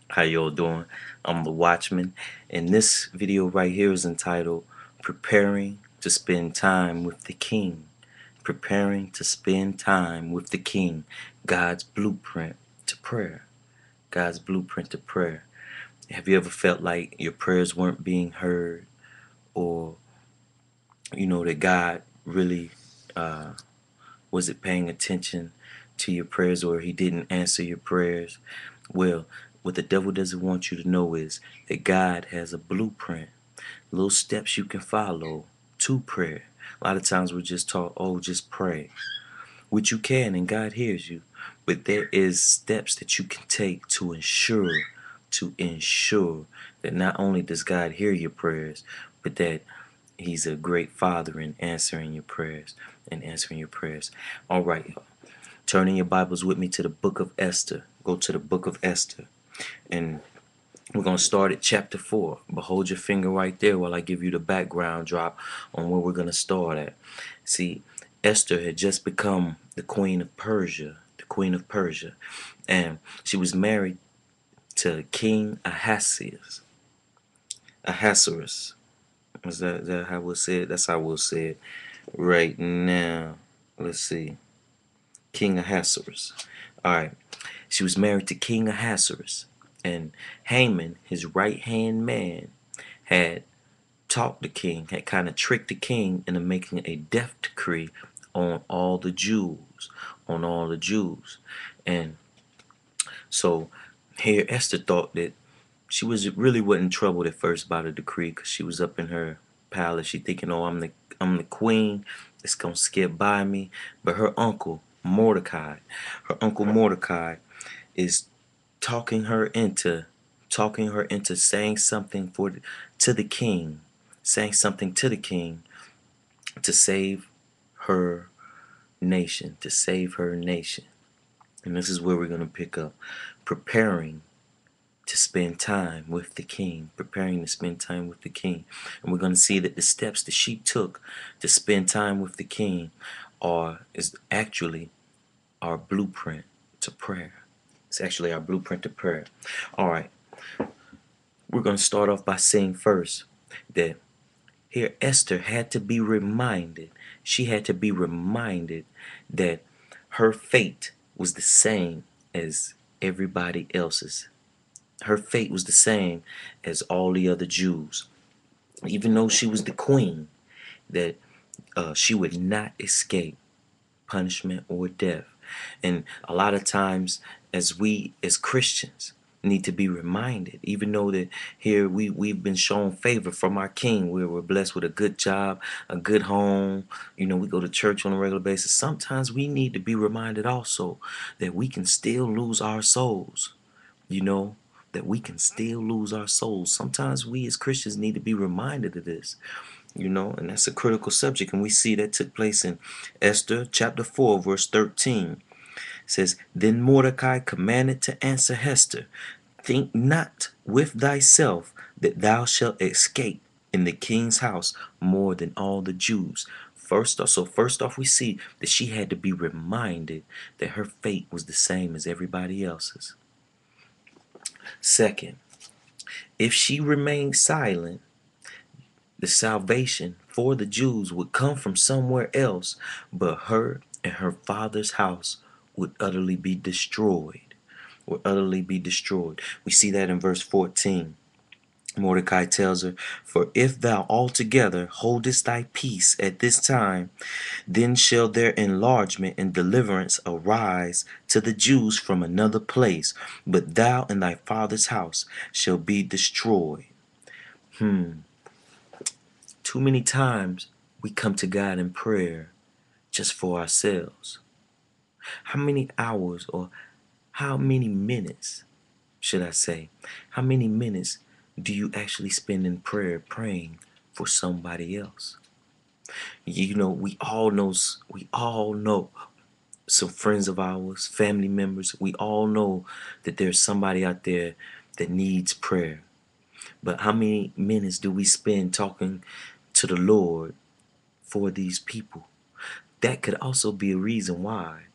How y'all doing? I'm the Watchman, and this video right here is entitled Preparing to Spend Time with the King. Preparing to spend time with the King. God's blueprint to prayer. God's blueprint to prayer. Have you ever felt like your prayers weren't being heard, or that God really wasn't paying attention to your prayers, or he didn't answer your prayers? Well, what the devil doesn't want you to know is that God has a blueprint, little steps you can follow to prayer. A lot of times we're just taught, oh, just pray, which you can, and God hears you. But there is steps that you can take to ensure that not only does God hear your prayers, but that he's a great father in answering your prayers and answering your prayers. All right, turning your Bibles with me to the book of Esther. Go to the book of Esther, and we're going to start at chapter 4. But hold your finger right there while I give you the background drop on where we're going to start at. See, Esther had just become the queen of Persia, and she was married to King Ahasuerus. Is that how we'll say it? That's how we'll say it right now. Let's see. King Ahasuerus. All right. She was married to King Ahasuerus, and Haman, his right hand man, had talked the king, had kind of tricked the king into making a death decree on all the Jews, And so here Esther thought that she wasn't troubled at first by the decree, because she was up in her palace. She thinking, oh, I'm the queen. It's gonna skip by me. But her uncle Mordecai is talking her into saying something to the king, saying something to the king to save her nation. And this is where we're going to pick up, preparing to spend time with the king, And we're going to see that the steps that she took to spend time with the king is actually our blueprint to prayer. It's actually our blueprint to prayer. All right. We're going to start off by saying first that here Esther had to be reminded, she had to be reminded that her fate was the same as everybody else's. Her fate was the same as all the other Jews. Even though she was the queen, that she would not escape punishment or death. And a lot of times, as Christians, need to be reminded, even though that here we've been shown favor from our king, we're blessed with a good job, a good home, we go to church on a regular basis. Sometimes we need to be reminded also that we can still lose our souls, you know that we can still lose our souls. Sometimes we as Christians need to be reminded of this, and that's a critical subject. And we see that took place in Esther chapter 4, verse 13. It says, Then Mordecai commanded to answer Esther, Think not with thyself that thou shalt escape in the king's house more than all the Jews. First off, we see that she had to be reminded that her fate was the same as everybody else's. Second, if she remained silent, the salvation for the Jews would come from somewhere else, but her and her father's house would utterly be destroyed. We see that in verse 14. Mordecai tells her, For if thou altogether holdest thy peace at this time, then shall their enlargement and deliverance arise to the Jews from another place, but thou and thy father's house shall be destroyed. Too many times we come to God in prayer just for ourselves. How many hours, or how many minutes, should I say, how many minutes do you actually spend in prayer praying for somebody else? We all know some friends of ours, family members. We all know that there's somebody out there that needs prayer. But how many minutes do we spend talking to the Lord for these people? That could also be a reason why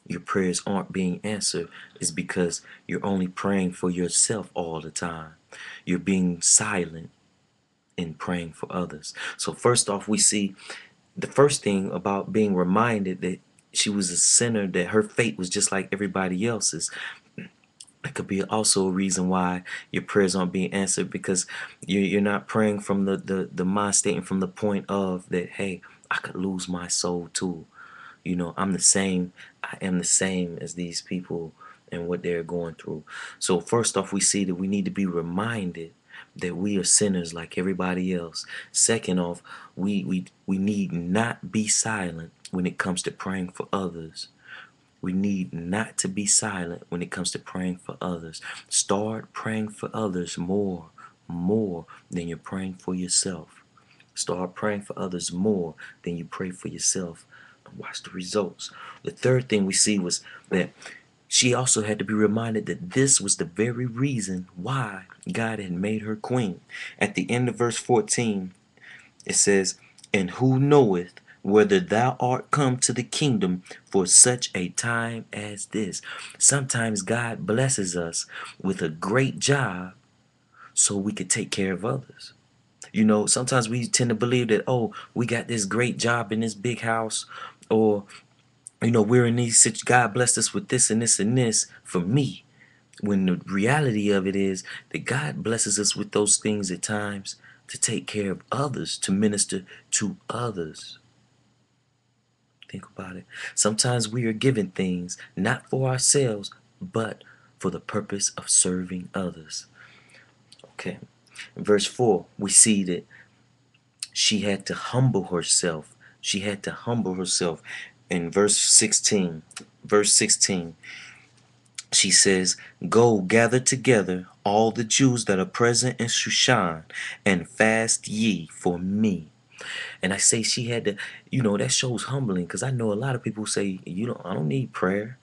your prayers aren't being answered is because you're only praying for yourself all the time. You're being silent in praying for others. So first off, we see the first thing about being reminded that she was a sinner, that her fate was just like everybody else's. It could be also a reason why your prayers aren't being answered, because you're not praying from the mind state and from the point of that, hey, I could lose my soul too. I'm the same. I am the same as these people and what they're going through. So first off, we see that we need to be reminded that we are sinners like everybody else. Second off, we need not be silent when it comes to praying for others. We need not to be silent when it comes to praying for others. Start praying for others more than you're praying for yourself. Start praying for others more than you pray for yourself. And watch the results. The third thing we see was that she also had to be reminded that this was the very reason why God had made her queen. At the end of verse 14, it says, "And who knoweth whether thou art come to the kingdom for such a time as this?" Sometimes God blesses us with a great job so we could take care of others. Sometimes we tend to believe that, oh, we got this great job in this big house, or, we're in these, God blessed us with this and this and this for me. When the reality of it is that God blesses us with those things at times to take care of others, to minister to others. Think about it. Sometimes we are given things not for ourselves, but for the purpose of serving others. Okay. In verse 4, we see that she had to humble herself. She had to humble herself. In verse 16, she says, "Go gather together all the Jews that are present in Shushan, and fast ye for me." And I say she had to, that shows humbling, because I know a lot of people say, I don't need prayer.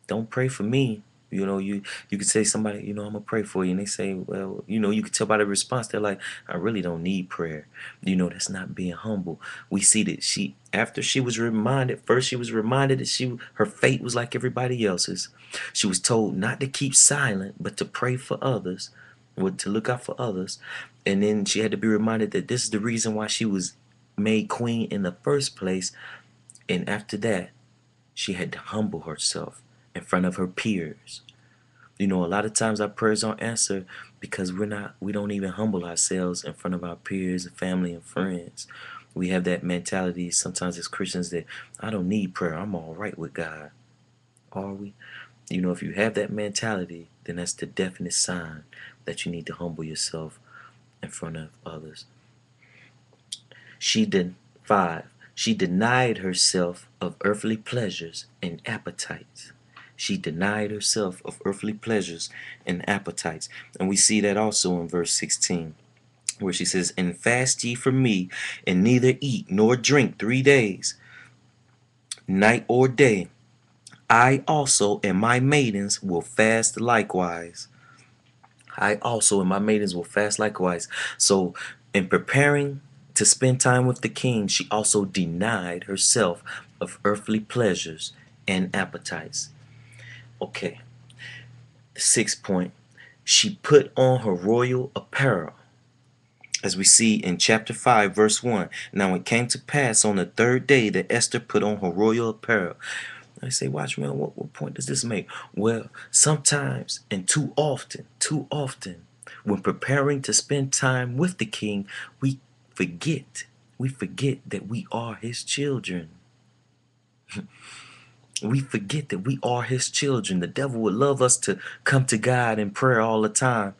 Don't pray for me. You could say somebody, I'm gonna pray for you, and they say, well, you could tell by the response, they're like, I really don't need prayer. That's not being humble. We see that after she was reminded, first she was reminded that her fate was like everybody else's. She was told not to keep silent, but to pray for others, or to look out for others. And then she had to be reminded that this is the reason why she was made queen in the first place. And after that, she had to humble herself in front of her peers. A lot of times our prayers aren't answered because we don't even humble ourselves in front of our peers and family and friends. We have that mentality sometimes as Christians that I don't need prayer. I'm all right with God. Are we? If you have that mentality, then that's the definite sign that you need to humble yourself in front of others. She did 5. She denied herself of earthly pleasures and appetites. She denied herself of earthly pleasures and appetites. And we see that also in verse 16, where she says, "And fast ye from me, and neither eat nor drink 3 days, night or day. I also and my maidens will fast likewise." I also and my maidens will fast likewise. So, in preparing to spend time with the king, she also denied herself of earthly pleasures and appetites. Okay, the sixth point, she put on her royal apparel. As we see in chapter 5, verse 1. "Now it came to pass on the third day that Esther put on her royal apparel." I say, watch, man, what point does this make? Well, sometimes and too often, when preparing to spend time with the king, we forget. We forget that we are his children. We forget that we are his children. The devil would love us to come to God in prayer all the time,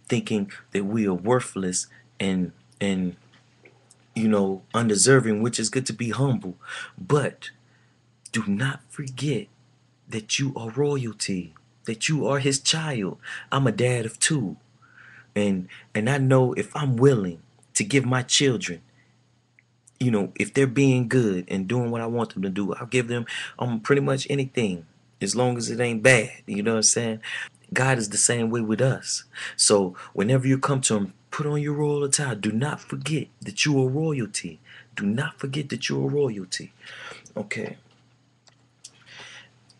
thinking that we are worthless and undeserving, which is good to be humble. But do not forget that you are royalty, that you are his child. I'm a dad of 2. And I know if I'm willing to give my children, if they're being good and doing what I want them to do, I'll give them pretty much anything as long as it ain't bad. You know what I'm saying? God is the same way with us. So whenever you come to him, put on your royal attire. Do not forget that you are royalty. Do not forget that you are royalty. Okay.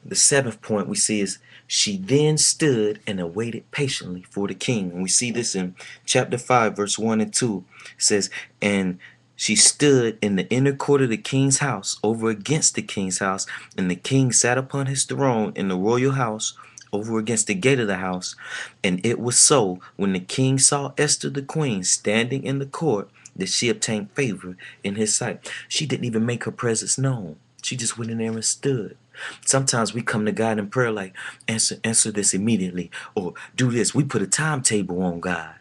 The seventh point we see is she then stood and awaited patiently for the king. And we see this in chapter 5, verse 1 and 2. It says, and she stood in the inner court of the king's house, over against the king's house, and the king sat upon his throne in the royal house, over against the gate of the house. And it was so, when the king saw Esther the queen standing in the court, that she obtained favor in his sight. She didn't even make her presence known. She just went in there and stood. Sometimes we come to God in prayer like, answer this immediately, or do this. We put a timetable on God.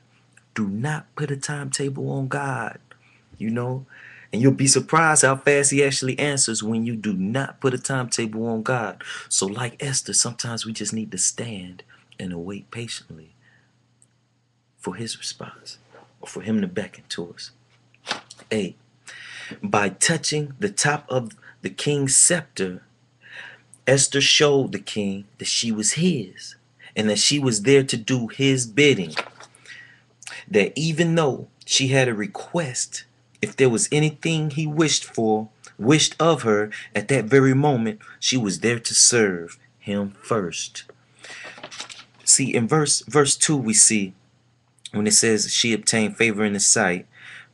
Do not put a timetable on God, you know, and you'll be surprised how fast he actually answers when you do not put a timetable on God. So like Esther, sometimes we just need to stand and await patiently for his response, or for him to beckon to us. 8. By touching the top of the king's scepter, Esther showed the king that she was his, and that she was there to do his bidding. That even though she had a request, if there was anything he wished of her at that very moment, she was there to serve him first. See, in verse 2, we see when it says she obtained favor in his sight,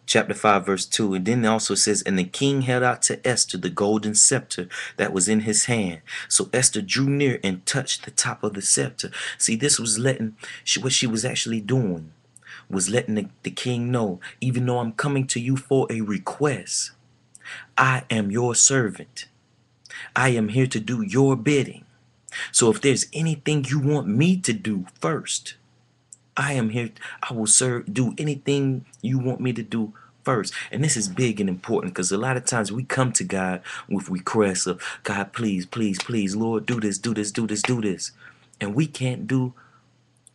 chapter 5, verse 2. And then it also says, and the king held out to Esther the golden scepter that was in his hand. So Esther drew near and touched the top of the scepter. See, this was what she was actually doing was letting the king know, even though I'm coming to you for a request, I am your servant. I am here to do your bidding. So if there's anything you want me to do first, I am here. I will do anything you want me to do first. And this is big and important, because a lot of times we come to God with requests of, God, please, please, please, Lord, do this, do this, do this, do this. And we can't do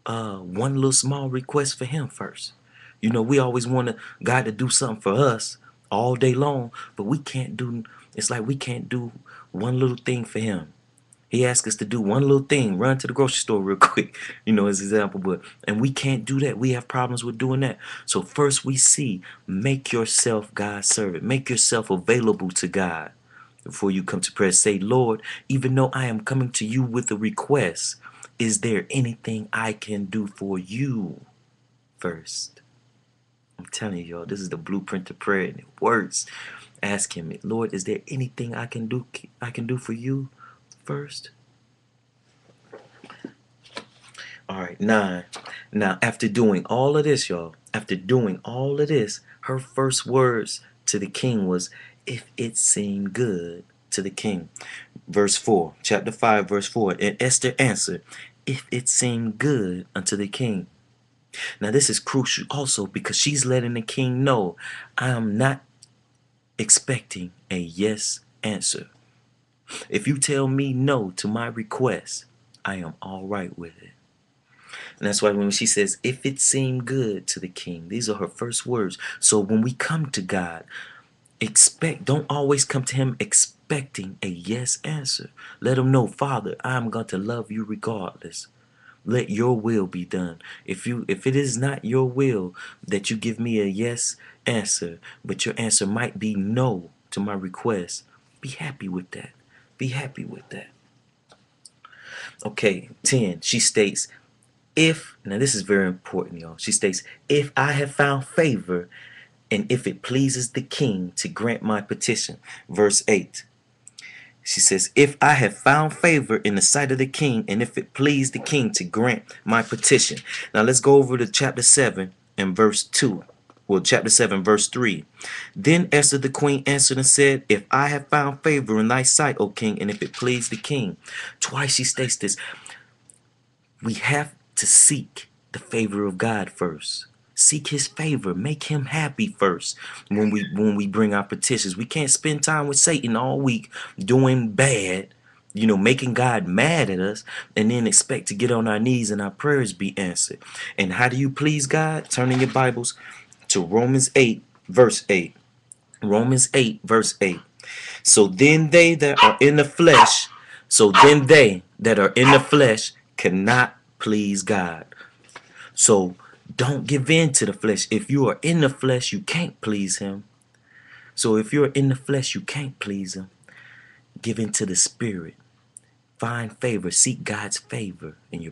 one little small request for him first. You know, we always want God to do something for us all day long, but it's like we can't do one little thing for him. He asked us to do one little thing, run to the grocery store real quick, as an example, and we can't do that. We have problems with doing that. So first we see, make yourself God's servant. Make yourself available to God before you come to prayer. Say, Lord, even though I am coming to you with a request, is there anything I can do for you first? I'm telling y'all, this is the blueprint to prayer, and it works. Ask him, Lord, is there anything I can do for you first? All right, 9. Now, after doing all of this, y'all, her first words to the king was, if it seemed good to the king. Verse 4, chapter 5, verse 4. And Esther answered, if it seemed good unto the king. Now, this is crucial also, because she's letting the king know, I am not expecting a yes answer. If you tell me no to my request, I am all right with it. And that's why when she says, if it seemed good to the king, these are her first words. So when we come to God, don't always come to him expecting a yes answer. Let him know, Father, I'm going to love you regardless. Let your will be done. If it is not your will that you give me a yes answer, but your answer might be no to my request, be happy with that. Be happy with that. Okay, 10. She states, now this is very important, y'all. She states, if I have found favor, and if it pleases the king to grant my petition. Verse 8. She says, if I have found favor in the sight of the king, and if it please the king to grant my petition. Now let's go over to chapter 7 and verse 2. Well, chapter 7, verse 3. Then Esther the queen answered and said, if I have found favor in thy sight, O king, and if it please the king. Twice she states this. We have to seek the favor of God first. Seek his favor. Make him happy first when we bring our petitions. We can't spend time with Satan all week doing bad, making God mad at us, and then expect to get on our knees and our prayers be answered. And how do you please God? Turn in your Bibles to Romans 8, verse 8. Romans 8, verse 8. So then they that are in the flesh cannot please God. So don't give in to the flesh. If you are in the flesh, you can't please him. So if you're in the flesh, you can't please him. Give in to the spirit. find favor, seek God's favor in your